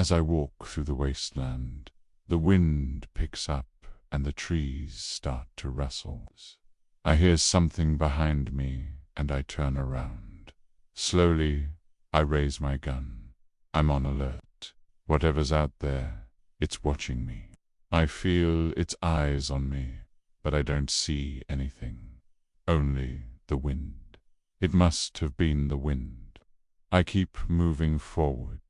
As I walk through the wasteland, the wind picks up and the trees start to rustle. I hear something behind me and I turn around. Slowly, I raise my gun. I'm on alert. Whatever's out there, it's watching me. I feel its eyes on me, but I don't see anything. Only the wind. It must have been the wind. I keep moving forward,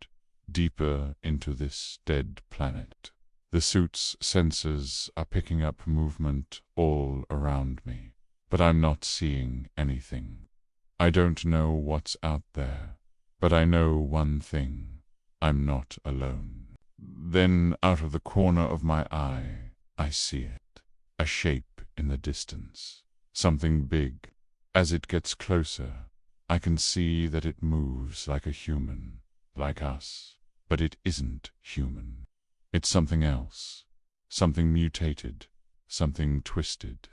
deeper into this dead planet. The suit's sensors are picking up movement all around me, but I'm not seeing anything. I don't know what's out there, but I know one thing: I'm not alone. Then, out of the corner of my eye, I see it. A shape in the distance. Something big. As it gets closer, I can see that it moves like a human, like us. But it isn't human. It's something else. Something mutated. Something twisted.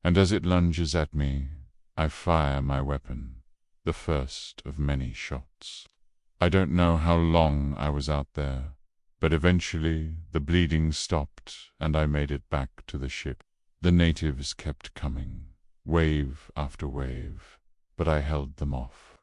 And as it lunges at me, I fire my weapon, the first of many shots. I don't know how long I was out there, but eventually the bleeding stopped and I made it back to the ship. The natives kept coming, wave after wave, but I held them off.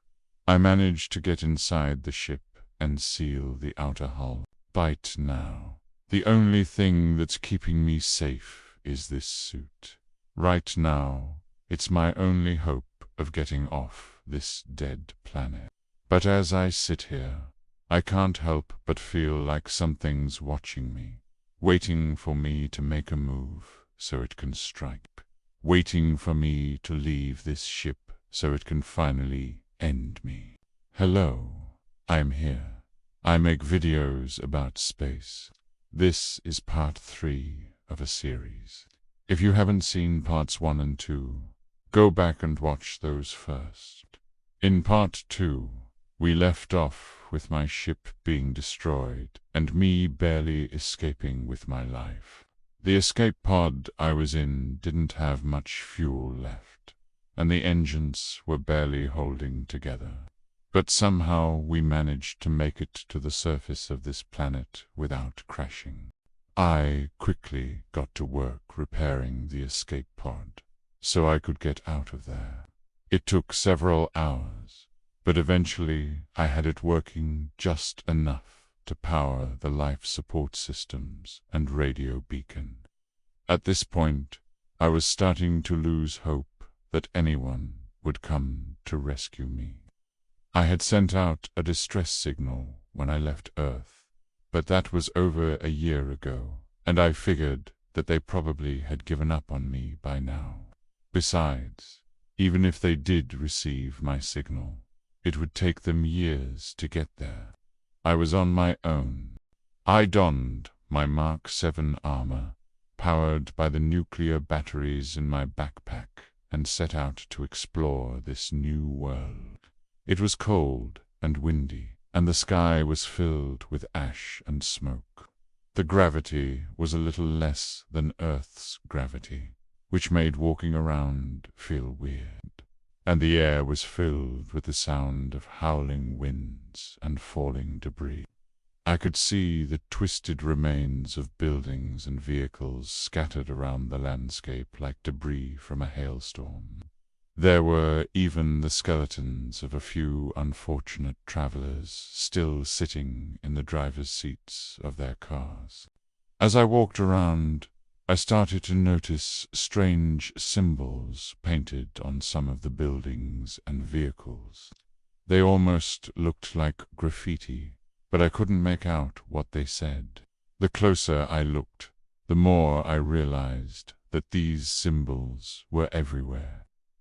I managed to get inside the ship and seal the outer hull. Bite now. The only thing that's keeping me safe is this suit. Right now, it's my only hope of getting off this dead planet. But as I sit here, I can't help but feel like something's watching me, waiting for me to make a move so it can strike, waiting for me to leave this ship so it can finally end me. Hello, I'm here. I make videos about space. This is part 3 of a series. If you haven't seen parts 1 and 2, go back and watch those first. In part 2, we left off with my ship being destroyed and me barely escaping with my life. The escape pod I was in didn't have much fuel left, and the engines were barely holding together. But somehow we managed to make it to the surface of this planet without crashing. I quickly got to work repairing the escape pod, so I could get out of there. It took several hours, but eventually I had it working just enough to power the life support systems and radio beacon. At this point, I was starting to lose hope that anyone would come to rescue me. I had sent out a distress signal when I left Earth, but that was over a year ago, and I figured that they probably had given up on me by now. Besides, even if they did receive my signal, it would take them years to get there. I was on my own. I donned my Mark 7 armor, powered by the nuclear batteries in my backpack, and set out to explore this new world. It was cold and windy, and the sky was filled with ash and smoke. The gravity was a little less than Earth's gravity, which made walking around feel weird, and the air was filled with the sound of howling winds and falling debris. I could see the twisted remains of buildings and vehicles scattered around the landscape like debris from a hailstorm. There were even the skeletons of a few unfortunate travelers still sitting in the driver's seats of their cars. As I walked around, I started to notice strange symbols painted on some of the buildings and vehicles. They almost looked like graffiti, but I couldn't make out what they said. The closer I looked, the more I realized that these symbols were everywhere.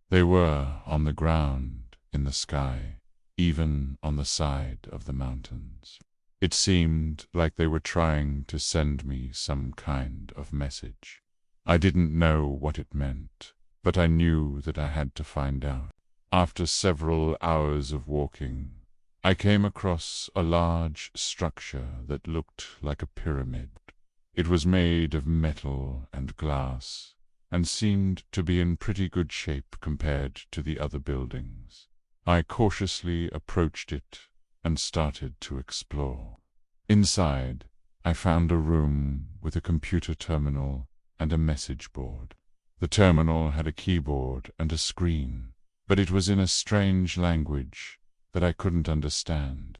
They were on the ground, in the sky, even on the side of the mountains. It seemed like they were trying to send me some kind of message. I didn't know what it meant, but I knew that I had to find out. After several hours of walking, I came across a large structure that looked like a pyramid. It was made of metal and glass, and seemed to be in pretty good shape compared to the other buildings. I cautiously approached it and started to explore. Inside, I found a room with a computer terminal and a message board. The terminal had a keyboard and a screen, but it was in a strange language that I couldn't understand.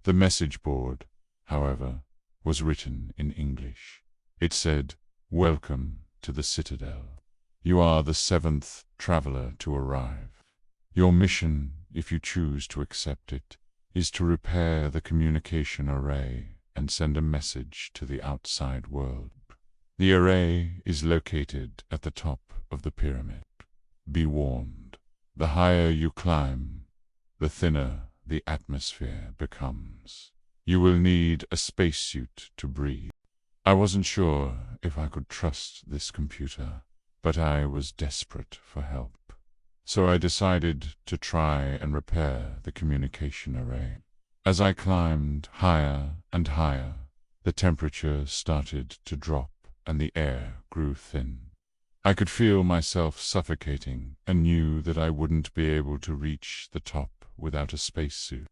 The message board, however, was written in English. It said, "Welcome to the Citadel. You are the 7th traveler to arrive. Your mission, if you choose to accept it, is to repair the communication array and send a message to the outside world. The array is located at the top of the pyramid. Be warned, the higher you climb, the thinner the atmosphere becomes. You will need a spacesuit to breathe." I wasn't sure if I could trust this computer, but I was desperate for help. So I decided to try and repair the communication array. As I climbed higher and higher, the temperature started to drop and the air grew thin. I could feel myself suffocating and knew that I wouldn't be able to reach the top without a spacesuit.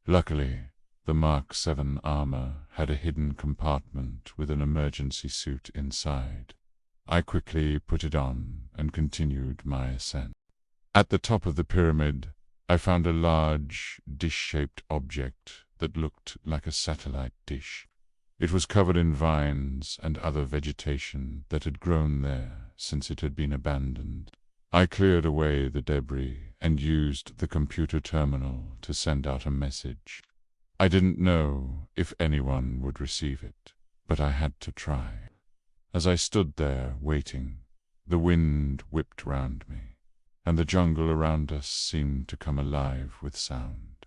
Luckily, the Mark 7 armor had a hidden compartment with an emergency suit inside. I quickly put it on and continued my ascent. At the top of the pyramid, I found a large, dish-shaped object that looked like a satellite dish. It was covered in vines and other vegetation that had grown there since it had been abandoned. I cleared away the debris and used the computer terminal to send out a message. I didn't know if anyone would receive it, but I had to try. As I stood there waiting, the wind whipped round me, and the jungle around us seemed to come alive with sound.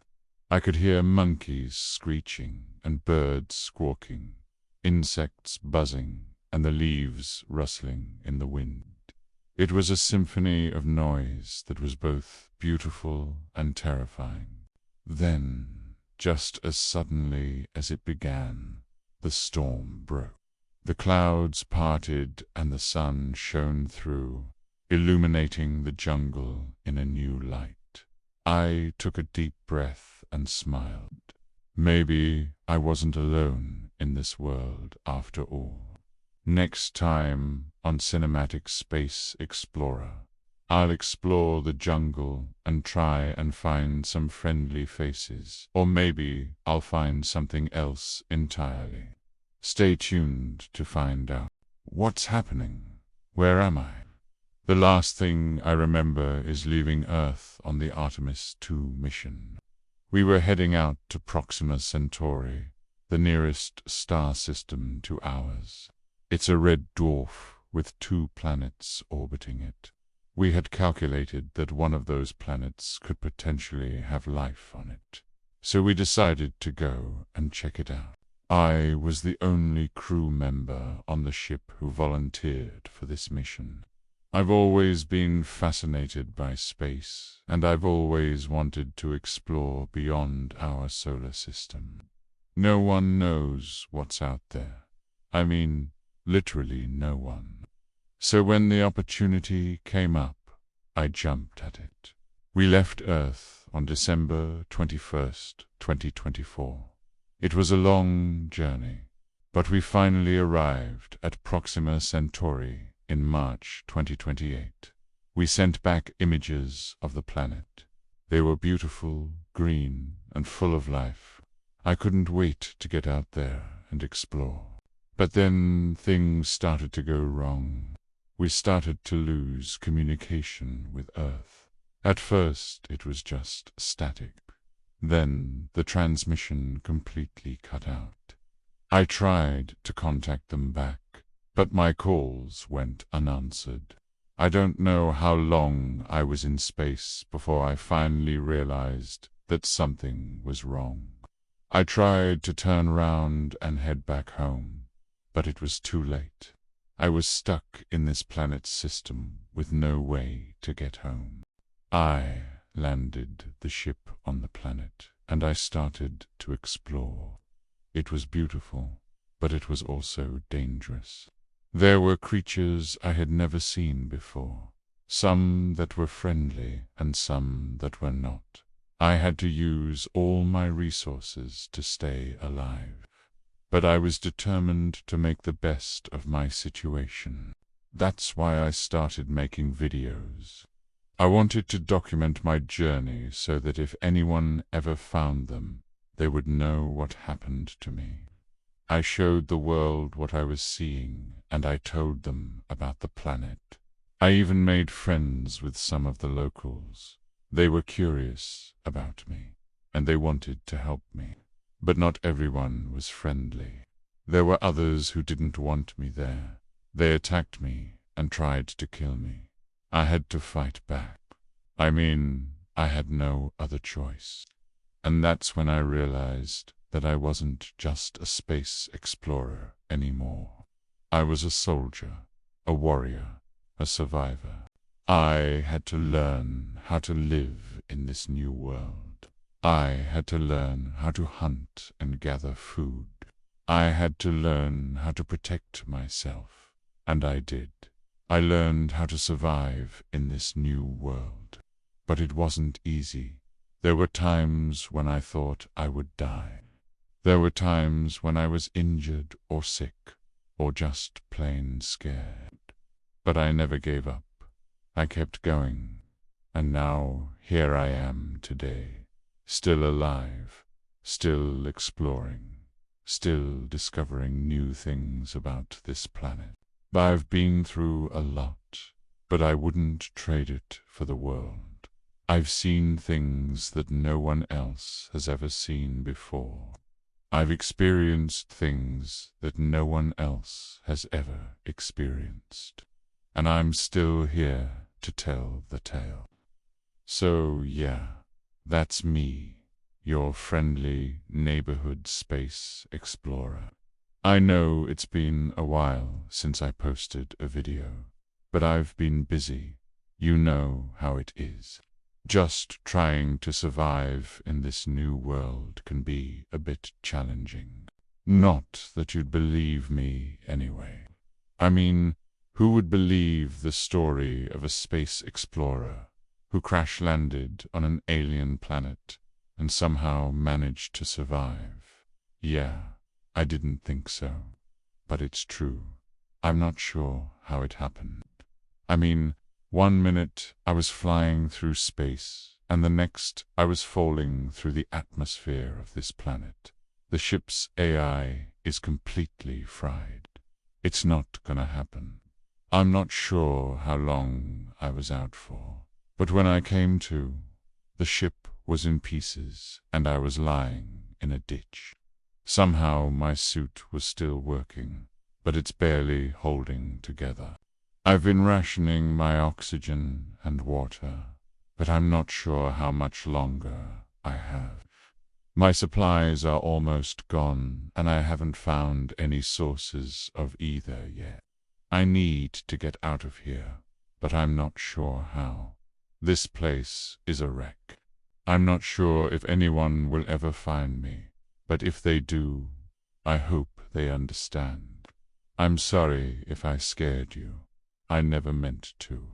I could hear monkeys screeching and birds squawking, insects buzzing, and the leaves rustling in the wind. It was a symphony of noise that was both beautiful and terrifying. Then, just as suddenly as it began, the storm broke. The clouds parted and the sun shone through, illuminating the jungle in a new light. I took a deep breath and smiled. Maybe I wasn't alone in this world after all. Next time on Cinematic Space Explorer, I'll explore the jungle and try and find some friendly faces, or maybe I'll find something else entirely. Stay tuned to find out. What's happening? Where am I? The last thing I remember is leaving Earth on the Artemis II mission. We were heading out to Proxima Centauri, the nearest star system to ours. It's a red dwarf with 2 planets orbiting it. We had calculated that one of those planets could potentially have life on it, so we decided to go and check it out. I was the only crew member on the ship who volunteered for this mission. I've always been fascinated by space, and I've always wanted to explore beyond our solar system. No one knows what's out there. I mean, literally no one. So when the opportunity came up, I jumped at it. We left Earth on December 21st, 2024. It was a long journey, but we finally arrived at Proxima Centauri in March 2028. We sent back images of the planet. They were beautiful, green, and full of life. I couldn't wait to get out there and explore. But then things started to go wrong. We started to lose communication with Earth. At first it was just static. Then the transmission completely cut out. I tried to contact them back, but my calls went unanswered. I don't know how long I was in space before I finally realized that something was wrong. I tried to turn around and head back home, but it was too late. I was stuck in this planet's system with no way to get home. I landed the ship on the planet, and I started to explore. It was beautiful, but it was also dangerous. There were creatures I had never seen before, some that were friendly and some that were not. I had to use all my resources to stay alive. but I was determined to make the best of my situation. That's why I started making videos. I wanted to document my journey so that if anyone ever found them, they would know what happened to me. I showed the world what I was seeing, and I told them about the planet. I even made friends with some of the locals. They were curious about me, and they wanted to help me. But not everyone was friendly. There were others who didn't want me there. They attacked me and tried to kill me. I had to fight back. I mean, I had no other choice. And that's when I realized that I wasn't just a space explorer anymore. I was a soldier, a warrior, a survivor. I had to learn how to live in this new world. I had to learn how to hunt and gather food. I had to learn how to protect myself, and I did. I learned how to survive in this new world. But it wasn't easy. There were times when I thought I would die. There were times when I was injured or sick, or just plain scared. But I never gave up. I kept going. And now here I am today, still alive, still exploring, still discovering new things about this planet. I've been through a lot, but I wouldn't trade it for the world. I've seen things that no one else has ever seen before. I've experienced things that no one else has ever experienced. And I'm still here to tell the tale. So yeah, that's me, your friendly neighborhood space explorer. I know it's been a while since I posted a video, but I've been busy. You know how it is. Just trying to survive in this new world can be a bit challenging. Not that you'd believe me anyway. I mean, who would believe the story of a space explorer who crash-landed on an alien planet and somehow managed to survive? Yeah, I didn't think so. But it's true. I'm not sure how it happened. I mean, 1 minute I was flying through space, and the next I was falling through the atmosphere of this planet. The ship's AI is completely fried. It's not gonna happen. I'm not sure how long I was out for, but when I came to, the ship was in pieces and I was lying in a ditch. Somehow my suit was still working, but it's barely holding together. I've been rationing my oxygen and water, but I'm not sure how much longer I have. My supplies are almost gone, and I haven't found any sources of either yet. I need to get out of here, but I'm not sure how. This place is a wreck. I'm not sure if anyone will ever find me, but if they do, I hope they understand. I'm sorry if I scared you. I never meant to.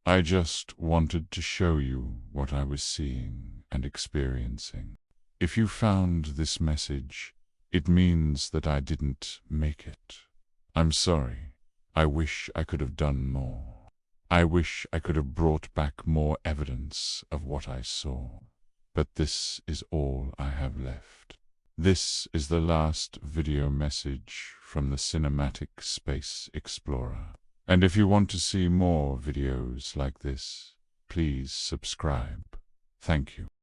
I just wanted to show you what I was seeing and experiencing. If you found this message, it means that I didn't make it. I'm sorry. I wish I could have done more. I wish I could have brought back more evidence of what I saw. But this is all I have left. This is the last video message from the Cinematic Space Explorer. And if you want to see more videos like this, please subscribe. Thank you.